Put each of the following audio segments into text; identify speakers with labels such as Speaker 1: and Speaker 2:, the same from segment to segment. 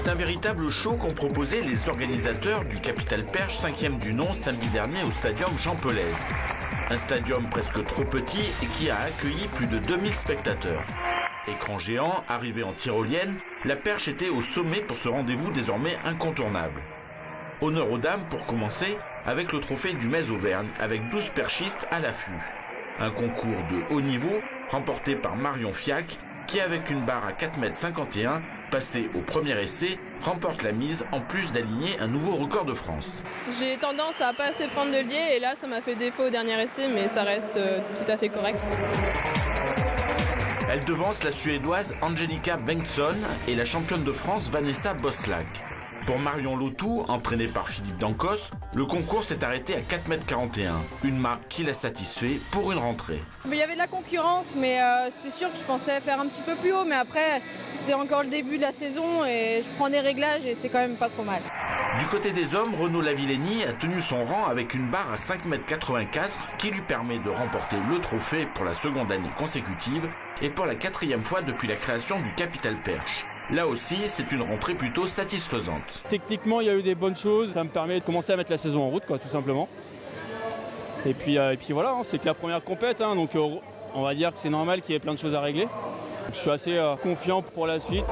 Speaker 1: C'est un véritable show qu'ont proposé les organisateurs du Capital Perche 5e du nom samedi dernier au stadium Jean Pelaise. Un stadium presque trop petit et qui a accueilli plus de 2000 spectateurs. Écran géant, arrivé en tyrolienne, la perche était au sommet pour ce rendez-vous désormais incontournable. Honneur aux dames pour commencer avec le trophée du Metz Auvergne avec 12 perchistes à l'affût. Un concours de haut niveau remporté par Marion Fiac qui avec une barre à 4,51 m passée au premier essai remporte la mise en plus d'aligner un nouveau record de France.
Speaker 2: J'ai tendance à pas assez prendre de biais et là ça m'a fait défaut au dernier essai mais ça reste tout à fait correct.
Speaker 1: Elle devance la Suédoise Angelika Bengtsson et la championne de France Vanessa Boslag. Pour Marion Lotou, entraînée par Philippe Dancos, le concours s'est arrêté à 4,41 m, une marque qui la satisfait pour une rentrée.
Speaker 3: Il y avait de la concurrence, mais c'est sûr que je pensais faire un petit peu plus haut, mais après, c'est encore le début de la saison et je prends des réglages et c'est quand même pas trop mal.
Speaker 1: Du côté des hommes, Renaud Lavillenie a tenu son rang avec une barre à 5,84 m qui lui permet de remporter le trophée pour la seconde année consécutive et pour la 4e fois depuis la création du Capital Perche. Là aussi, c'est une rentrée plutôt satisfaisante.
Speaker 4: Techniquement, il y a eu des bonnes choses. Ça me permet de commencer à mettre la saison en route, tout simplement. Et puis voilà, c'est que la première compète, donc on va dire que c'est normal qu'il y ait plein de choses à régler. Je suis assez confiant pour la suite.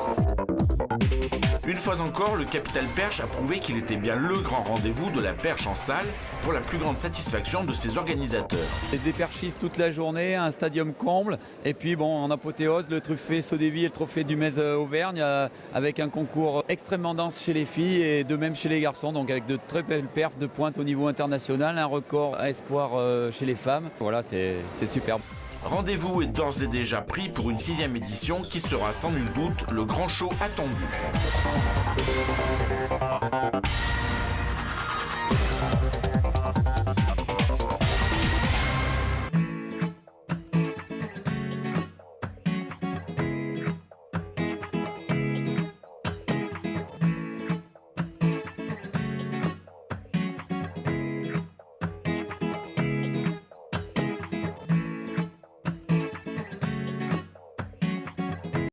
Speaker 1: Une fois encore, le Capital Perche a prouvé qu'il était bien le grand rendez-vous de la perche en salle pour la plus grande satisfaction de ses organisateurs.
Speaker 5: Des perchistes toute la journée, un stadium comble et puis en apothéose, le trophée Sodévie et le trophée du Metz Auvergne avec un concours extrêmement dense chez les filles et de même chez les garçons, donc avec de très belles perfs de pointe au niveau international, un record à espoir chez les femmes. Voilà, c'est superbe.
Speaker 1: Rendez-vous est d'ores et déjà pris pour une 6e édition qui sera sans nul doute le grand show attendu.